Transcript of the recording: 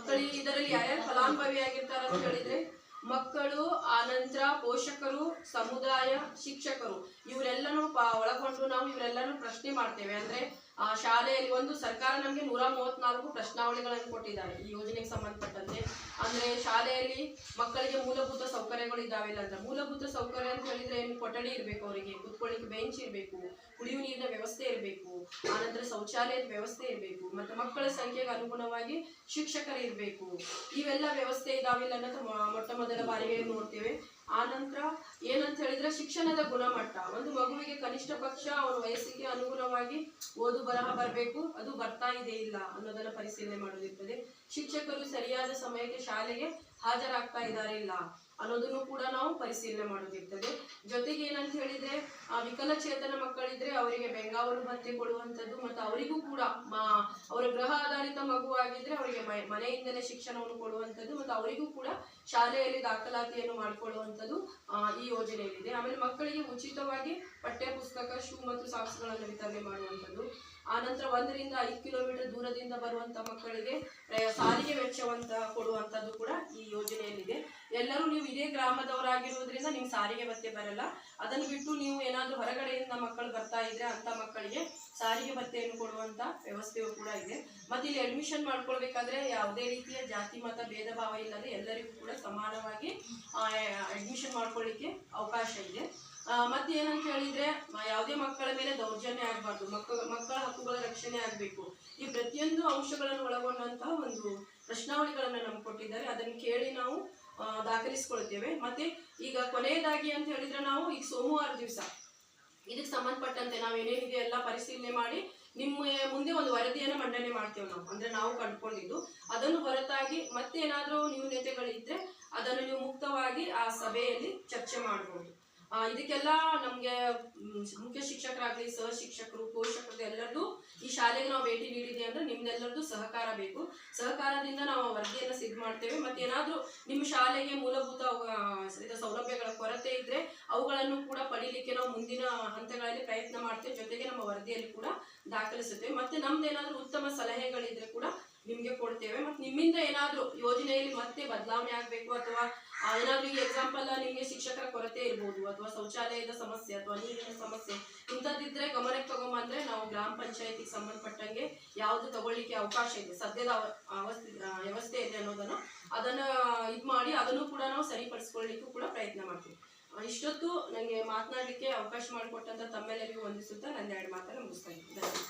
ಮಕ್ಕಳಿಗೆ ಇದರಲ್ಲಿ ಯಾರ್ಯಾರು ಫಲಾನುಭವಿಯಾಗಿರ್ತಾರ ಅಂತ ಹೇಳಿದ್ರೆ ಮಕ್ಕಳು, ಆನಂತರ ಪೋಷಕರು, ಸಮುದಾಯ, ಶಿಕ್ಷಕರು ಇವರೆಲ್ಲನೂ ಒಳಗೊಂಡು ನಾವು ಇವರೆಲ್ಲನೂ ಪ್ರಶ್ನೆ ಮಾಡ್ತೇವೆ. ಅಂದ್ರೆ ಶಾಲೆಯಲ್ಲಿ ಒಂದು ಸರ್ಕಾರ ನಮಗೆ 134 ಪ್ರಶ್ನಾವಳಿಗಳನ್ನು ಕೊಟ್ಟಿದ್ದಾರೆ ಈ ಯೋಜನೆಗೆ ಸಂಬಂಧಪಟ್ಟಂತೆ. ಅಂದ್ರೆ ಶಾಲೆಯಲ್ಲಿ ಮಕ್ಕಳಿಗೆ ಮೂಲಭೂತ ಸೌಕರ್ಯಗಳು ಇದಾವಿಲ್ಲ ಅಂತ. ಮೂಲಭೂತ ಸೌಕರ್ಯ ಅಂತ ಹೇಳಿದ್ರೆ ಏನು, ಕೊಠಡಿ ಇರಬೇಕು, ಅವರಿಗೆ ಕುತ್ಕೊಳ್ಳಿಕ್ಕೆ ಬೆಂಚ್ ಇರಬೇಕು, ಕುಡಿಯುವ ನೀರಿನ ವ್ಯವಸ್ಥೆ ಇರಬೇಕು, ಆನಂತರ ಶೌಚಾಲಯದ ವ್ಯವಸ್ಥೆ ಇರಬೇಕು, ಮತ್ತೆ ಮಕ್ಕಳ ಸಂಖ್ಯೆಗೆ ಅನುಗುಣವಾಗಿ ಶಿಕ್ಷಕರು ಇರಬೇಕು. ಇವೆಲ್ಲ ವ್ಯವಸ್ಥೆ ಇದಾವಿಲ್ಲ ಅನ್ನೋದು ಮೊಟ್ಟ ಮೊದಲ ಬಾರಿಗೆ ನೋಡ್ತೇವೆ. ಆನಂತರ ಏನಂತ ಹೇಳಿದ್ರೆ ಶಿಕ್ಷಣದ ಗುಣಮಟ್ಟ, ಒಂದು ಮಗುವಿಗೆ ಕನಿಷ್ಠ ಪಕ್ಷ ಅವನ ವಯಸ್ಸಿಗೆ ಅನುಗುಣವಾಗಿ ಓದು ಬರಹ ಬರಬೇಕು, ಅದು ಬರ್ತಾ ಇದೆ ಇಲ್ಲ ಅನ್ನೋದನ್ನ ಪರಿಶೀಲನೆ ಮಾಡೋದಿರ್ತದೆ. ಶಿಕ್ಷಕರು ಸರಿಯಾದ ಸಮಯಕ್ಕೆ ಶಾಲೆಗೆ ಹಾಜರಾಗ್ತಾ ಇದ್ದಾರೆ ಇಲ್ಲ ಅನ್ನೋದನ್ನು ಕೂಡ ನಾವು ಪರಿಶೀಲನೆ ಮಾಡೋದಿರ್ತದೆ. ಜೊತೆಗೆ ಏನಂತ ಹೇಳಿದ್ರೆ ವಿಕಲಚೇತನ ಮಕ್ಕಳಿದ್ರೆ ಅವರಿಗೆ ಬೆಂಗಾವಲು ಭತ್ಯೆ ಕೊಡುವಂಥದ್ದು, ಮತ್ತು ಅವರಿಗೂ ಕೂಡ ಅವರ ಗೃಹ ಆಧಾರಿತ ಮಗುವಾಗಿದ್ರೆ ಅವರಿಗೆ ಮನೆಯಿಂದಲೇ ಶಿಕ್ಷಣವನ್ನು ಕೊಡುವಂಥದ್ದು, ಮತ್ತು ಅವರಿಗೂ ಕೂಡ ಶಾಲೆಯಲ್ಲಿ ದಾಖಲಾತಿಯನ್ನು ಮಾಡಿಕೊಳ್ಳುವಂಥದ್ದು ಈ ಯೋಜನೆಯಲ್ಲಿದೆ. ಆಮೇಲೆ ಮಕ್ಕಳಿಗೆ ಉಚಿತವಾಗಿ ಪಠ್ಯ ಪುಸ್ತಕ, ಶೂ ಮತ್ತು ಸಾಕ್ಸ್ಗಳನ್ನು ವಿತರಣೆ ಮಾಡುವಂಥದ್ದು. ಆನಂತರ 1 ರಿಂದ 5 ಕಿಲೋಮೀಟರ್ ದೂರದಿಂದ ಬರುವಂತ ಮಕ್ಕಳಿಗೆ ಸಾರಿಗೆ ವೆಚ್ಚವಂತ ಕೊಡುವಂಥದ್ದು ಕೂಡ ಈ ಯೋಜನೆಯಲ್ಲಿದೆ. ಎಲ್ಲರೂ ನೀವು ಇದೇ ಗ್ರಾಮದವರಾಗಿರುವುದರಿಂದ ನಿಮ್ಗೆ ಸಾರಿಗೆ ಭತ್ಯೆ ಬರಲ್ಲ. ಅದನ್ನು ಬಿಟ್ಟು ನೀವು ಏನಾದರೂ ಹೊರಗಡೆಯಿಂದ ಮಕ್ಕಳು ಬರ್ತಾ ಇದ್ರೆ ಅಂತ ಮಕ್ಕಳಿಗೆ ಸಾರಿಗೆ ಭತ್ಯೆಯನ್ನು ಕೊಡುವಂತ ವ್ಯವಸ್ಥೆಯು ಕೂಡ ಇದೆ. ಮತ್ತೆ ಇಲ್ಲಿ ಅಡ್ಮಿಷನ್ ಮಾಡ್ಕೊಳ್ಬೇಕಾದ್ರೆ ಯಾವುದೇ ರೀತಿಯ ಜಾತಿ ಮತ ಭೇದ ಭಾವ ಇಲ್ಲದೆ ಎಲ್ಲರಿಗೂ ಕೂಡ ಸಮಾನವಾಗಿ ಅಡ್ಮಿಷನ್ ಮಾಡ್ಕೊಳ್ಳಿಕ್ಕೆ ಅವಕಾಶ ಇದೆ. ಮತ್ತೆ ಏನಂತ ಹೇಳಿದ್ರೆ ಯಾವುದೇ ಮಕ್ಕಳ ಮೇಲೆ ದೌರ್ಜನ್ಯ ಆಗಬಾರ್ದು, ಮಕ್ಕಳ ಹಕ್ಕುಗಳ ರಕ್ಷಣೆ ಆಗಬೇಕು. ಈ ಪ್ರತಿಯೊಂದು ಅಂಶಗಳನ್ನು ಒಳಗೊಂಡಂತಹ ಒಂದು ಪ್ರಶ್ನಾವಳಿಗಳನ್ನು ನಮ್ಗೆ ಕೊಟ್ಟಿದ್ದಾರೆ. ಅದನ್ನು ಕೇಳಿ ನಾವು ದಾಖಲಿಸ್ಕೊಳ್ತೇವೆ. ಮತ್ತೆ ಈಗ ಕೊನೆಯದಾಗಿ ಅಂತ ಹೇಳಿದ್ರೆ ನಾವು ಈಗ ಸೋಮವಾರ ದಿವಸ ಇದಕ್ಕೆ ಸಂಬಂಧಪಟ್ಟಂತೆ ನಾವೇನೇನಿದೆ ಎಲ್ಲ ಪರಿಶೀಲನೆ ಮಾಡಿ ನಿಮ್ಮ ಮುಂದೆ ಒಂದು ವರದಿಯನ್ನು ಮಂಡನೆ ಮಾಡ್ತೇವೆ ನಾವು. ಅಂದ್ರೆ ನಾವು ಕಂಡುಕೊಂಡಿದ್ದು ಅದನ್ನು ಹೊರತಾಗಿ ಮತ್ತೆ ಏನಾದರೂ ನ್ಯೂನತೆಗಳಿದ್ರೆ ಅದನ್ನು ನೀವು ಮುಕ್ತವಾಗಿ ಆ ಸಭೆಯಲ್ಲಿ ಚರ್ಚೆ ಮಾಡಬಹುದು. ಇದಕ್ಕೆಲ್ಲ ನಮಗೆ ಮುಖ್ಯ ಶಿಕ್ಷಕರಾಗಲಿ, ಸಹ ಶಿಕ್ಷಕರು, ಪೋಷಕರು ಎಲ್ಲರದ್ದು ಈ ಶಾಲೆಗೆ ನಾವು ಭೇಟಿ ನೀಡಿದೆ ಅಂದ್ರೆ ನಿಮ್ದೆಲ್ಲರದ್ದು ಸಹಕಾರ ಬೇಕು. ಸಹಕಾರದಿಂದ ನಾವು ವರದಿಯನ್ನು ಸಿದ್ಧ ಮಾಡ್ತೇವೆ. ಮತ್ತೆ ಏನಾದರೂ ನಿಮ್ಮ ಶಾಲೆಗೆ ಮೂಲಭೂತ ಸೌಲಭ್ಯಗಳ ಕೊರತೆ ಇದ್ರೆ ಅವುಗಳನ್ನು ಕೂಡ ಪಡೀಲಿಕ್ಕೆ ನಾವು ಮುಂದಿನ ಹಂತಗಳಲ್ಲಿ ಪ್ರಯತ್ನ ಮಾಡ್ತೇವೆ. ಜೊತೆಗೆ ನಮ್ಮ ವರದಿಯಲ್ಲಿ ಕೂಡ ದಾಖಲಿಸುತ್ತೇವೆ. ಮತ್ತೆ ನಮ್ದೇನಾದ್ರೂ ಉತ್ತಮ ಸಲಹೆಗಳಿದ್ರೆ ಕೂಡ ನಿಮ್ಗೆ ಕೊಡ್ತೇವೆ. ಮತ್ತೆ ನಿಮ್ಮಿಂದ ಏನಾದರೂ ಯೋಜನೆಯಲ್ಲಿ ಮತ್ತೆ ಬದಲಾವಣೆ ಆಗಬೇಕು ಅಥವಾ ಏನಾದ್ರೂ ಈ ಎಕ್ಸಾಂಪಲ್ ನಿಮಗೆ ಶಿಕ್ಷಕರ ಕೊರತೆ ಇರ್ಬೋದು, ಅಥವಾ ಶೌಚಾಲಯದ ಸಮಸ್ಯೆ ಅಥವಾ ನೀರಿನ ಸಮಸ್ಯೆ ಇಂಥದ್ದಿದ್ರೆ ಗಮನಕ್ಕೆ ತಗೊಂಬಂದ್ರೆ ನಾವು ಗ್ರಾಮ ಪಂಚಾಯತಿಗೆ ಸಂಬಂಧಪಟ್ಟಂಗೆ ಯಾವ್ದು ತಗೊಳ್ಳಿಕ್ಕೆ ಅವಕಾಶ ಇದೆ, ಸದ್ಯದ ವ್ಯವಸ್ಥೆ ಇದೆ ಅನ್ನೋದನ್ನು ಅದನ್ನ ಮಾಡಿ ಅದನ್ನು ಕೂಡ ನಾವು ಸರಿಪಡಿಸ್ಕೊಳ್ಳಿಕ್ಕೂ ಕೂಡ ಪ್ರಯತ್ನ ಮಾಡ್ತೀವಿ. ಇಷ್ಟೊತ್ತು ನನಗೆ ಮಾತನಾಡಲಿಕ್ಕೆ ಅವಕಾಶ ಮಾಡಿಕೊಟ್ಟಂತ ತಮ್ಮೆಲ್ಲರಿಗೂ ವಂದಿಸುತ್ತಾ ನನ್ನ 2 ಮಾತನ್ನು ಮುಗಿಸ್ತಾ ಇದ್ದೀನಿ. ಧನ್ಯವಾದ.